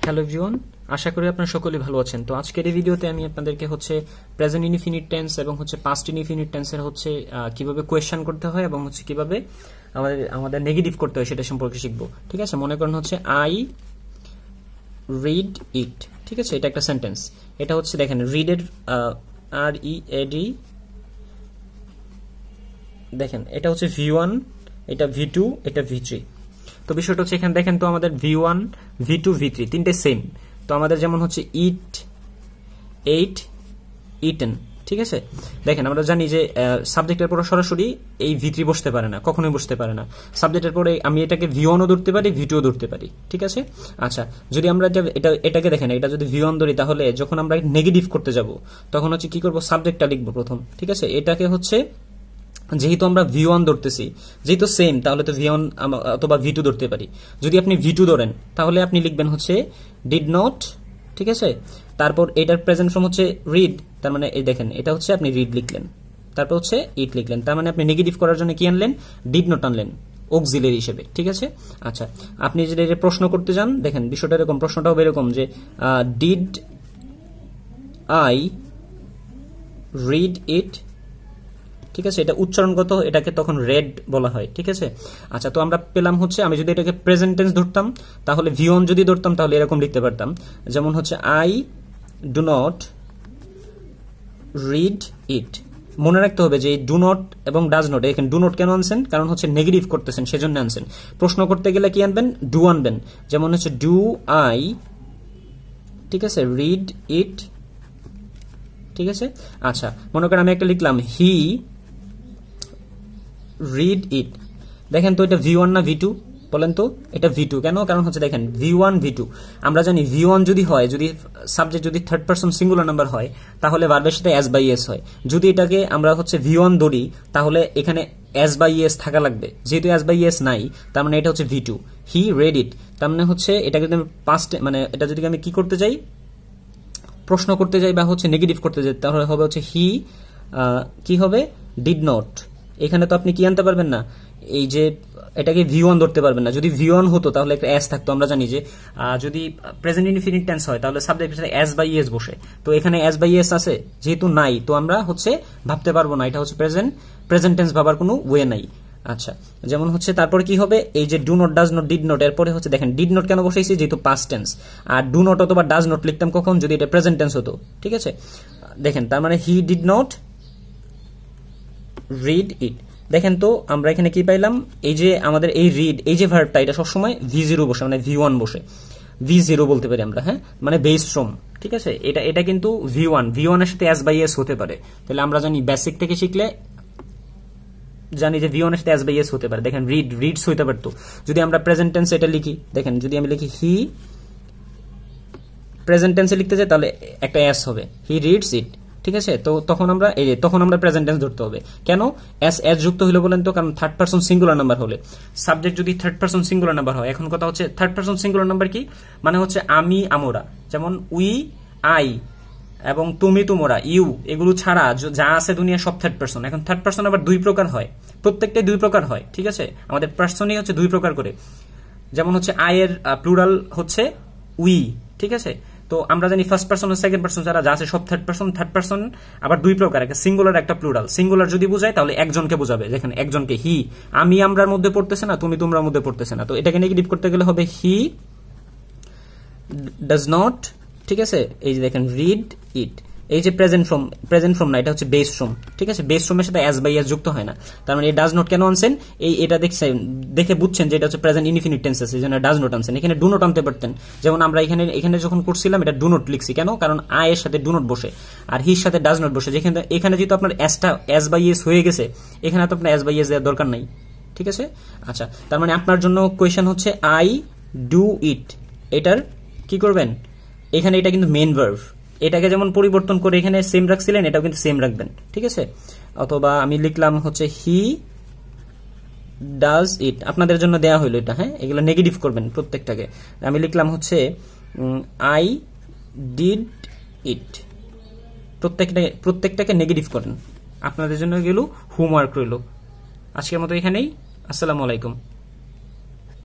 Hello everyone, আশা করি আপনারা সকলেই ভালো আছেন। তো আজকের এই ভিডিওতে আমি আপনাদেরকে প্রেজেন্ট ইনডিফিনিট টেন্স এবং পাস্ট ইনডিফিনিট টেন্সের কিভাবে কোয়েশ্চেন করতে হয় এবং কিভাবে আমাদের নেগেটিভ করতে হয় সেটা সম্পর্কে শিখবো। ঠিক আছে, মনে করেন আই রিড ইট। ঠিক আছে, এটা একটা সেন্টেন্স। এটা দেখেন রিড এর READ, দেখেন এটা V1, এটা V2, এটা V3। তো বিষয়টা এখানে দেখেন তো আমাদের V1, V2, V3 তিনটে সেম। তো আমাদের যেমন ইট, এইট, ইটেন। ঠিক আছে, দেখেন আমরা জানি যে সাবজেক্টের পরে সরাসরি এই V3 বসতে পারে না, কখনোই বসতে পারে না। সাবজেক্টের পরে আমি এটাকে V1ও ধরতে পারি, V2ও ধরতে পারি। ঠিক আছে, আচ্ছা যদি আমরা এটাকে দেখেন, এটা যদি V1 ধরি তাহলে যখন আমরা নেগেটিভ করতে যাব তখন কি করব, সাবজেক্টটা লিখবো প্রথম। ঠিক আছে, এটাকে যেহেতু আমরা V1 ধরতেছি, যেহেতু সেম, তাহলে তো V1 অথবা V2 ধরতে পারি। যদি আপনি V2 ধরেন তাহলে আপনি লিখবেন ডিড নট। ঠিক আছে, তারপর এটার প্রেজেন্ট ফর্ম রিড, তার মানে এই দেখেন এটা আপনি রিড লিখলেন, তারপর ইট লিখলেন, তার মানে আপনি নেগেটিভ করার জন্য কি আনলেন, ডিড নট আনলেন অক্সিলারি হিসেবে। ঠিক আছে, আচ্ছা আপনি যদি এটা প্রশ্ন করতে যান, দেখেন বিষয়টা এরকম, প্রশ্নটাও এরকম যে ডিড আই রিড ইট। ঠিক আছে, এটা উচ্চারণগত, এটাকে তখন রেড বলা হয়। ঠিক আছে, আচ্ছা তো আমরা পেলাম আমি যদি এটাকে প্রেজেন্ট টেন্স ধরতাম তাহলে V1 যদি ধরতাম তাহলে এরকম লিখতে পারতাম, যেমন I do not read it. মনে রাখতে হবে যে ডু নট এবং ডাজ নট, এখানে ডু নট কেন আনছেন, কারণ নেগেটিভ করতেছেন সেজন্য আনছেন। প্রশ্ন করতে গেলে কি আনবেন, ডু আনবেন, যেমন ডু আই, ঠিক আছে, রিড ইট। ঠিক আছে, আচ্ছা মনে করেন আমি একটা লিখলাম হি রিড ইট। দেখেন তো এটা V1 না V2, বলেন তো? এটা V2 কেন? কারণ দেখেন V1 V2 আমরা জানি V1 যদি হয়, যদি সাবজেক্ট যদি থার্ড পারসন সিঙ্গুলার নাম্বার হয় তাহলে ভার্বের সাথে S বাই S হয়। যদি এটাকে আমরা V1 ধরি তাহলে এখানে S বাই S থাকা লাগবে, যেহেতু S বাই S নাই তার মানে এটা V2। হি রেড ইট, তার মানে এটাকে যদি আমি পাস্ট, মানে এটা যদি আমি কি করতে যাই, প্রশ্ন করতে যাই বা নেগেটিভ করতে যাই তাহলে হবে হি কি হবে, ডিড নট। এখানে তো আপনি কি আনতে পারবেন না, এই যে এটাকে V1 ধরতে পারবেন না। যদি V1 হতো তাহলে একটা S থাকতো। আমরা জানি যে যদি প্রেজেন্ট ইনডিফিনিট টেন্স হয় তাহলে সাবজেক্টের সাথে S বাই S বসে, তো এখানে S বাই S আছে, যেহেতু নাই তো আমরা ভাবতে পারবো না, এটা প্রেজেন্ট টেন্স ভাবার কোনো ওয়ে নাই। আচ্ছা যেমন তারপরে কি হবে, এই যে do not, does not, did not, এরপরে দেখেন ডিড নট কেন বসাইছি, যেহেতু পাস্ট টেন্স। আর ডু নট অথবা ডাজ নট লিখতাম কখন, যদি এটা প্রেজেন্ট টেন্স হতো। ঠিক আছে, দেখেন তার মানে he did not read it. দেখেন তো আমরা এখানে কি পাইলাম, এই যে আমাদের এই রিড, এই যে ভার্বটা, এটা সবসময় V0 বসে, মানে V1 বসে, V0 বলতে পারি আমরা, হ্যাঁ, মানে বেস ফ্রম। ঠিক আছে, এটা কিন্তু V1 এর সাথে S বাই S হতে পারে। তাহলে আমরা জানি বেসিক থেকে শিখলে জানি যে V1 এর সাথে S বাই S হতে পারে। দেখেন রিডস হইতে পারতো, যদি আমরা প্রেজেন্ট টেন্স এটা লিখি, দেখেন যদি আমি লিখি হি, প্রেজেন্ট টেন্সে লিখতে চাই তাহলে একটা S হবে, হি রিডস ইট। ঠিক আছে, তো তখন আমরা প্রেজেন্ট টেন্স ধরতে হবে। কেন S যুক্ত হইলো বলেন তো, কারণ থার্ড পারসন সিঙ্গুলার নাম্বার হলে, সাবজেক্ট যদি থার্ড পারসন সিঙ্গুলার নাম্বার হয়, এখন কথা থার্ড পারসন সিঙ্গুলার নাম্বার কি মানে আমি, আমরা, যেমন উই, আই এবং তুমি, তোমরা, ইউ, এগুলো ছাড়া যা আছে দুনিয়া সব থার্ড পারসন। এখন থার্ড পারসন আবার দুই প্রকার হয়, প্রত্যেকটাই দুই প্রকার হয়। ঠিক আছে, আমাদের পারসনই দুই প্রকার করে, যেমন আই এর প্লুরাল উই। ঠিক আছে, তো আমরা জানি ফার্স্ট পারসন আর সেকেন্ড পারসন যারা যা আছে সব থার্ড পারসন আবার দুই প্রকার, একটা সিঙ্গুলার, একটা প্লুরাল। সিঙ্গুলার যদি বোঝায় তাহলে একজনকে বোঝাবে, যেখানে একজনকে হি, আমি, আমরার মধ্যে পড়তেছে না, তুমি, তোমরার মধ্যে পড়তেছে না। তো এটাকে নেগেটিভ করতে গেলে হবে হি ডাজ নট। ঠিক আছে, এই যে দেখেন রিড ইট, এই যে প্রেজেন্ট ফর্ম না, এটা বেস ফর্ম। ঠিক আছে, বেস ফর্মের সাথে S বাই S যুক্ত হয় না, তার মানে ডাজ নট কেন আনছেন, এটা দেখে বুঝছেন যে এটা প্রেজেন্ট ইনডিফিনিট টেন্স আছে, এই জন্য ডাজ নট আনছেন। এখানে ডু নট আনতে পারতেন, যেমন আমরা এখানে যখন করছিলাম এটা ডু নট লিখছি। কেন? কারণ আই এর সাথে ডু নট বসে আর হির সাথে ডাজ নট বসে, যেখানে এখানে যেহেতু আপনার S বাই S হয়ে গেছে, এখানে তো আপনার S বাই S দেওয়ার দরকার নাই। ঠিক আছে, আচ্ছা তার মানে আপনার জন্য কোয়েশ্চেন আই ডু ইট, এটার কি করবেন, এখানে এটা কিন্তু মেইন ভার্ব, এটাকে যেমন পরিবর্তন করে এখানে সেম রাখছিলেন, এটাও কিন্তু সেম রাখবেন। ঠিক আছে, অথবা আমি লিখলাম হি ডাজ ইট, আপনাদের জন্য দেয়া হইলো এটা, হ্যাঁ, এগুলো নেগেটিভ করবেন প্রত্যেকটাকে। আমি লিখলাম আই ডিড ইট, প্রত্যেকটাকে নেগেটিভ করেন। আপনাদের জন্য এগুলো হোমওয়ার্ক রইল। আজকের মতো এখানেই, আসসালামু আলাইকুম।